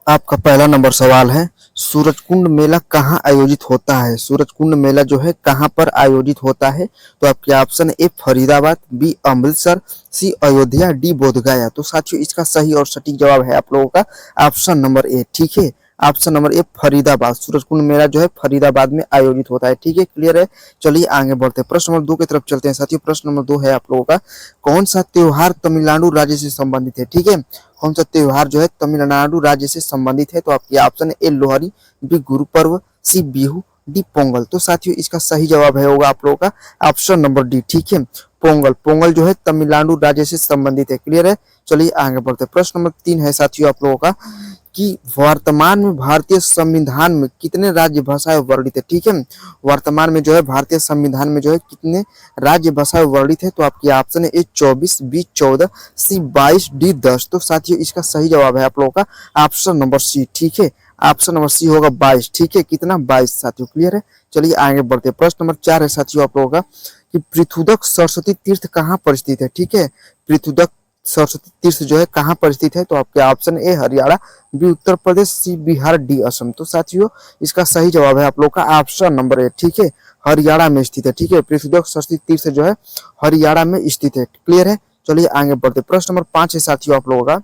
आपका पहला नंबर सवाल है, सूरजकुंड मेला कहाँ आयोजित होता है? सूरजकुंड मेला जो है कहाँ पर आयोजित होता है? तो आपके option A Faridabad, B Amritsar, C Ayodhya, D Bodhgaya. तो साथियों इसका सही और सटीक जवाब है आप लोगों का ऑप्शन नंबर ए। ठीक है, option number A Faridabad. Surajkund मेला जो है फरीदाबाद में आयोजित होता है। ठीक है, क्लियर है। चलिए आगे बढ़ते हैं, प्रश्न नंबर 2 की तरफ चलते हैं। साथियों प्रश्न नंबर 2 है आप लोगों का, कौन सा त्योहार तमिलनाडु राज्य से संबंधित है? ठीक है, कौन सा त्योहार जो है तमिलनाडु राज्य से संबंधित है? तो आपके ऑप्शन ए लोहरी, बी गुरु पर्व, सी बिहू, डी पोंगल। तो साथियों इसका सही जवाब है होगा आप लोगों का ऑप्शन नंबर डी। ठीक है, पोंगल। पोंगल जो है तमिलनाडु राज्य से संबंधित है। क्लियर है। चलिए आगे बढ़ते हैं, प्रश्न नंबर 3 है साथियों आप लोगों का कि वर्तमान में भारतीय संविधान में कितने राज्य भाषाएं वर्णित है? ठीक है, वर्तमान में जो है भारतीय संविधान में जो है कितने राज्य भाषाएं वर्णित है? तो आपकी ऑप्शन है ए 24, बी 14, सी 22, डी 10। तो साथियों इसका सही जवाब है आप लोगों का ऑप्शन नंबर सी। ठीक है, ऑप्शन नंबर सी होगा 22। ठीक है, कितना? 22 साथियों। क्लियर है। चलिए आगे बढ़ते हैं, प्रश्न नंबर 4 है साथियों आप लोगों का कि पृथुदक सरस्वती तीर्थ कहाँ पर स्थित है? ठीक है, पृथुदक सरस्वती तीर्थ जो है कहाँ पर स्थित है? तो आपके option A Haryana, B Uttar Pradesh, C Bihar, D Assam. तो साथियों इसका सही जवाब है आप लोग का ऑप्शन नंबर ए। ठीक है, हरियाणा में स्थित है। ठीक है, पृथ्वीदक सरस्वती तीर्थ जो है हरियाणा में स्थित है। क्लियर है। चलिए आगे बढ़ते, प्रश्न नंबर 5 है साथियों आप लोगों का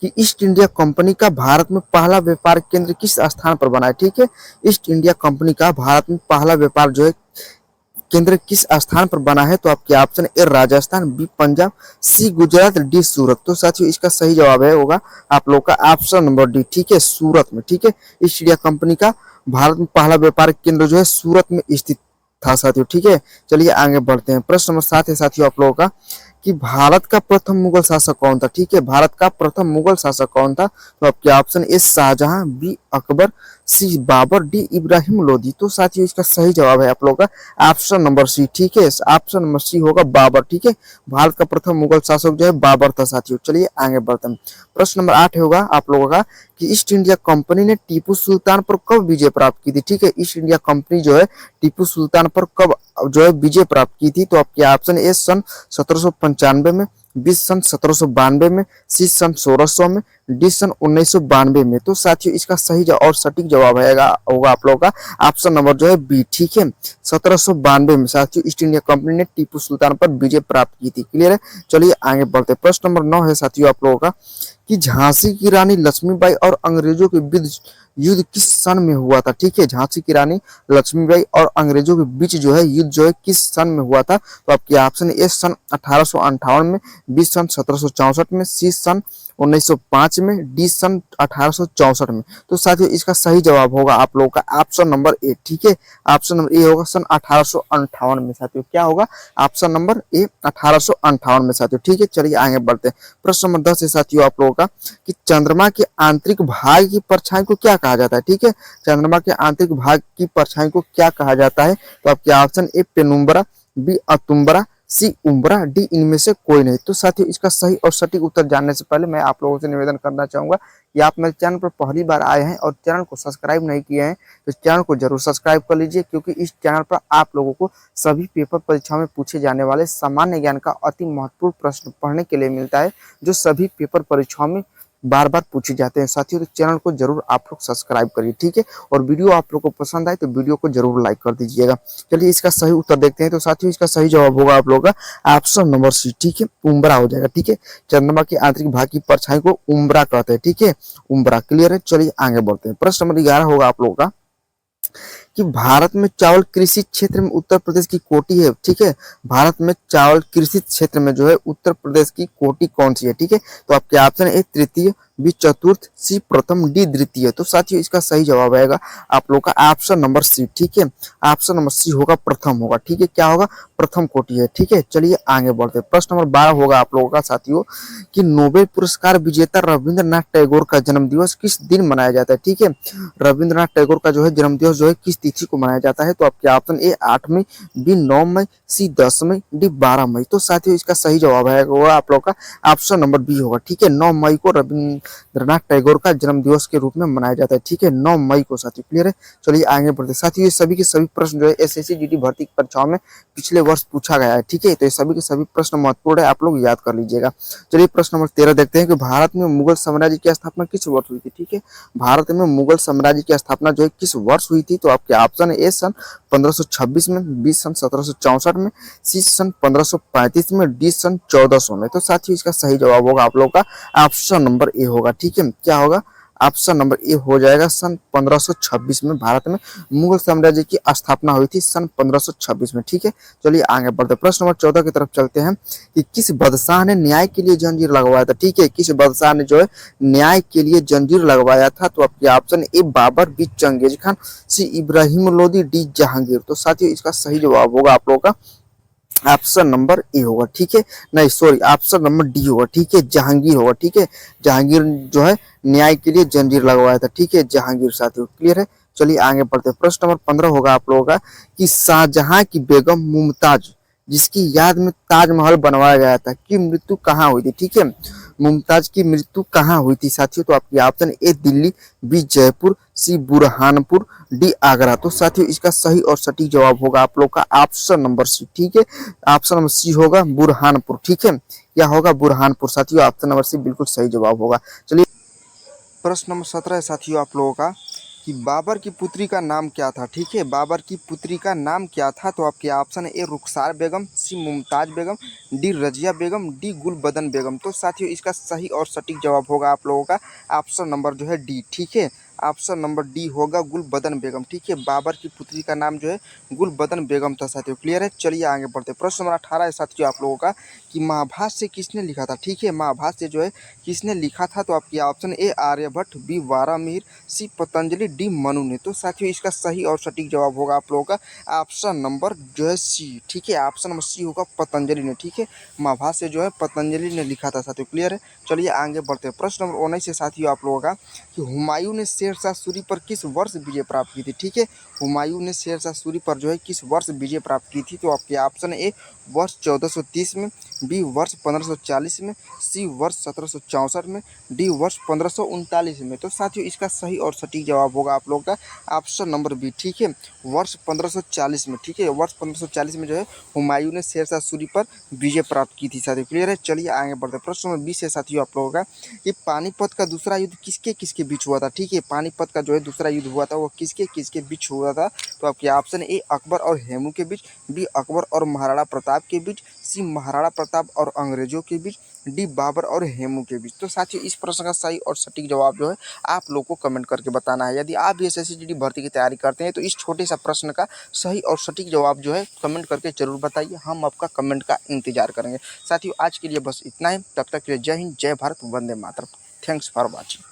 कि ईस्ट इंडिया कंपनी का भारत में पहला व्यापार केंद्र किस स्थान पर बना है? ठीक है, ईस्ट इंडिया कंपनी का भारत में पहला व्यापार जो है केंद्र किस स्थान पर बना है? तो आपके option A Rajasthan, B Punjab, C Gujarat, D Surat. तो साथियों इसका सही जवाब है होगा आप लोग का ऑप्शन नंबर डी। ठीक है, सूरत में। ठीक है, ईस्ट इंडिया कंपनी का भारत में पहला व्यापारिक केंद्र जो है सूरत में स्थित था साथियों। ठीक है, चलिए आगे बढ़ते हैं, प्रश्न नंबर 7 है साथियों आप लोगों का कि भारत का प्रथम मुगल शासक कौन था? ठीक है, भारत का प्रथम मुगल शासक कौन था? तो आपके option A Shahjahan, B Akbar, C Babur, D Ibrahim Lodi. तो साथियों इसका सही जवाब है आप लोगों का ऑप्शन नंबर सी। ठीक है, ऑप्शन नंबर सी होगा बाबर। ठीक है, भारत का प्रथम मुगल शासक जो है बाबर था साथियों। चलिए आगे बढ़ते हैं, प्रश्न नंबर 8 होगा आप लोगों का कि ईस्ट इंडिया कंपनी ने टीपू सुल्तान पर कब विजय प्राप्त की थी? ठीक है, ईस्ट इंडिया कंपनी जो है टीपू सुल्तान पर कब जो है विजय प्राप्त की थी? तो आपके ऑप्शन ए सन 1795 में, बी सन 1792 में, सी सन 1600 में, डी सन 1992 में। तो साथियों इसका सही और सटीक जवाब होगा आप लोगों का ऑप्शन नंबर जो है बी। ठीक है, 1792 में साथियों ईस्ट इंडिया कंपनी ने टीपू सुल्तान पर विजय प्राप्त की थी। क्लियर है। चलिए आगे बढ़ते, प्रश्न नंबर 9 है साथियों आप लोगों का कि झांसी की रानी लक्ष्मीबाई और अंग्रेजों के बीच युद्ध किस सन में हुआ था? ठीक है, झांसी की रानी लक्ष्मीबाई और अंग्रेजों के बीच जो है युद्ध जो है किस सन में हुआ था? तो आपके ऑप्शन ए सन 1858 में, बी सन 1764 में, सी सन 1905 में, डी सन 1864 में। तो साथियों इसका सही जवाब होगा आप लोगों का ऑप्शन नंबर ए। ठीक है, ऑप्शन नंबर ए होगा सन 1858 में साथियों। क्या होगा? ऑप्शन नंबर ए 1858 में साथियों। ठीक है, चलिए आगे बढ़ते हैं, प्रश्न नंबर 10 है साथियों आप लोगों का कि चंद्रमा के आंतरिक भाग की परछाई को क्या कहा जाता है? ठीक है, चंद्रमा के आंतरिक भाग की परछाई को क्या कहा जाता है? तो आपके option A penumbra, B antumbra, C umbra, D इनमें से कोई नहीं। तो साथियों इसका सही और सटीक उत्तर जानने से पहले मैं आप लोगों से निवेदन करना चाहूंगा कि आप मेरे चैनल पर पहली बार आए हैं और चैनल को सब्सक्राइब नहीं किए हैं तो चैनल को जरूर सब्सक्राइब कर लीजिए, क्योंकि इस चैनल पर आप लोगों को सभी पेपर परीक्षाओं में पूछे जाने वाले सामान्य ज्ञान का अति महत्वपूर्ण प्रश्न पढ़ने के लिए मिलता है, जो सभी पेपर परीक्षाओं में बार बार पूछे जाते हैं साथियों। तो चैनल को जरूर आप लोग सब्सक्राइब करिए। ठीक है, और वीडियो आप लोग को पसंद आए तो वीडियो को जरूर लाइक कर दीजिएगा। चलिए इसका सही उत्तर देखते हैं। तो साथियों इसका सही जवाब होगा आप लोगों का ऑप्शन नंबर सी। ठीक है, उम्बरा हो जाएगा। ठीक है, चंद्रमा के आंतरिक भाग की परछाई को उम्बरा कहते हैं। ठीक है, उम्बरा। क्लियर है। चलिए आगे बढ़ते हैं, प्रश्न नंबर 11 होगा आप लोगों का कि भारत में चावल कृषि क्षेत्र में उत्तर प्रदेश की कोटि है। ठीक है, भारत में चावल कृषि क्षेत्र में जो है उत्तर प्रदेश की कोटि कौन सी है? ठीक है, तो आपके ऑप्शन ए तृतीय, बी चतुर्थ, सी प्रथम, डी द्वितीय। तो साथियों इसका सही जवाब आएगा आप लोग का ऑप्शन नंबर सी। ठीक है, ऑप्शन नंबर सी होगा प्रथम होगा। ठीक है, क्या होगा? प्रथम कोटि है। ठीक है, चलिए आगे बढ़ते, प्रश्न नंबर 12 होगा आप लोगों का साथियों कि नोबेल पुरस्कार विजेता रविंद्रनाथ टैगोर का जन्म दिवस किस दिन मनाया जाता है? ठीक है, रविंद्रनाथ टैगोर का जो है जन्म दिवस जो है किस तिथि को मनाया जाता है? तो आपके ऑप्शन ए 8 मई, बी 9 मई, सी 10 मई, डी 12 मई। तो साथियों इसका सही जवाब है वो आप लोग का ऑप्शन नंबर बी होगा। ठीक है, 9 मई को रविंद्रनाथ टैगोर का जन्म दिवस के रूप में मनाया जाता है। ठीक है, 9 मई को साथियों। क्लियर है? चलिए आगे बढ़ते। साथियों ये सभी के सभी प्रश्न जो है एसएससी जीडी भर्ती की परीक्षाओं में पिछले वर्ष पूछा गया है। ठीक है, तो ये सभी के सभी प्रश्न महत्वपूर्ण है, आप लोग याद कर लीजिएगा। चलिए प्रश्न नंबर 13 देखते हैं कि भारत में मुगल साम्राज्य की स्थापना किस वर्ष हुई थी? ठीक है, भारत में मुगल साम्राज्य की स्थापना जो है किस वर्ष हुई थी? तो आपके ऑप्शन ए सन 1526 में, बी सन 1764 में, सी सन 1535 में, डी सन 1400 में। तो साथियों इसका सही जवाब होगा आप लोग का ऑप्शन नंबर ए होगा। ठीक है, क्या होगा? ऑप्शन नंबर ए हो जाएगा सन 1526 में भारत में मुगल साम्राज्य की स्थापना हुई थी सन 1526 में। ठीक है, चलिए आगे बढ़ते प्रश्न नंबर 14 की तरफ चलते हैं कि किस बादशाह ने न्याय के लिए जंजीर लगवाया था? ठीक है, किस बादशाह ने जो है न्याय के लिए जंजीर लगवाया था? तो आपके option A Babur, B Changez Khan, C Ibrahim Lodi, D Jahangir. तो साथियों इसका सही जवाब होगा आप लोगों का ऑप्शन नंबर ए होगा। ठीक है, नहीं सॉरी ऑप्शन नंबर डी होगा। ठीक है, जहांगीर होगा। ठीक है, जहांगीर जो है न्याय के लिए जंजीर लगवाया था। ठीक है, जहांगीर। साथियों क्लियर है? चलिए आगे बढ़ते प्रश्न नंबर 15 होगा आप लोगों का कि शाहजहां की बेगम मुमताज जिसकी याद में ताजमहल बनवाया गया था की मृत्यु कहाँ हुई थी? ठीक है, मुमताज की मृत्यु कहाँ हुई थी साथियों? तो आपकी option A Delhi, B Jaipur, C Burhanpur, D Agra. तो साथियों इसका सही और सटीक जवाब होगा आप लोग का ऑप्शन नंबर सी। ठीक है, ऑप्शन नंबर सी होगा बुरहानपुर। ठीक है, क्या होगा? बुरहानपुर। साथियों ऑप्शन नंबर सी बिल्कुल सही जवाब होगा। चलिए प्रश्न नंबर 17 है साथियों आप लोगों का कि बाबर की पुत्री का नाम क्या था? ठीक है, बाबर की पुत्री का नाम क्या था? तो आपके ऑप्शन है ए रुखसार बेगम, सी मुमताज बेगम, डी रजिया बेगम, डी गुलबदन बेगम। तो साथियों इसका सही और सटीक जवाब होगा आप लोगों का ऑप्शन नंबर जो है डी। ठीक है, ऑप्शन नंबर डी होगा गुलबदन बेगम। ठीक है, बाबर की पुत्री का नाम जो है गुलबदन बेगम था साथियों। क्लियर है? चलिए आगे बढ़ते प्रश्न नंबर 18 है साथियों आप लोगों का कि महाभाष्य किसने लिखा था? ठीक है, महाभाष्य जो है किसने लिखा था? तो आपकी option A Aryabhata, B Varahamihira, C Patanjali, D Manu ने। तो साथियों इसका सही और सटीक जवाब होगा आप लोगों का ऑप्शन नंबर जो है सी। ठीक है, ऑप्शन नंबर सी होगा पतंजलि ने। ठीक है, महाभाष्य जो है पतंजलि ने लिखा था साथियों। क्लियर है? चलिए आगे बढ़ते हैं प्रश्न नंबर 19 से साथियों आप लोगों का कि हुमायूं ने शेरशाह सूरी पर किस वर्ष विजय प्राप्त की थी? ठीक है, हुमायूं ने शेरशाह सूरी पर जो है किस वर्ष विजय प्राप्त की थी? तो आपके ऑप्शन ए वर्ष 1430 में, बी वर्ष 1540 में, सी वर्ष 1764 में, डी वर्ष 1539 में। तो साथियों इसका सही और सटीक जवाब होगा आप लोगों का ऑप्शन नंबर बी। ठीक है, वर्ष 1540 में। ठीक है, वर्ष 1540 में जो है हुमायूं ने शेरशाह सूरी पर विजय प्राप्त की थी साथियों। क्लियर है? चलिए आगे बढ़ते प्रश्न नंबर 20 है साथियों आप लोगों का कि पानीपत का दूसरा युद्ध किसके किसके बीच हुआ था? ठीक है, पानीपत का जो है दूसरा युद्ध हुआ था वो किसके किसके बीच हुआ था? तो आपके ऑप्शन ए अकबर और हेमू के बीच, बी अकबर और महाराणा प्रताप के बीच, सी महाराणा प्रताप और अंग्रेजों के बीच, डी बाबर और हेमू के बीच। तो साथियों इस प्रश्न का सही और सटीक जवाब जो है आप लोग को कमेंट करके बताना है। यदि आप भी एसएससी जीडी भर्ती की तैयारी करते हैं तो इस छोटे सा प्रश्न का सही और सटीक जवाब जो है कमेंट करके जरूर बताइए, हम आपका कमेंट का इंतजार करेंगे। साथियों आज के लिए बस इतना ही, तब तक के लिए जय हिंद, जय भारत, वंदे मातरम। Thanks for watching.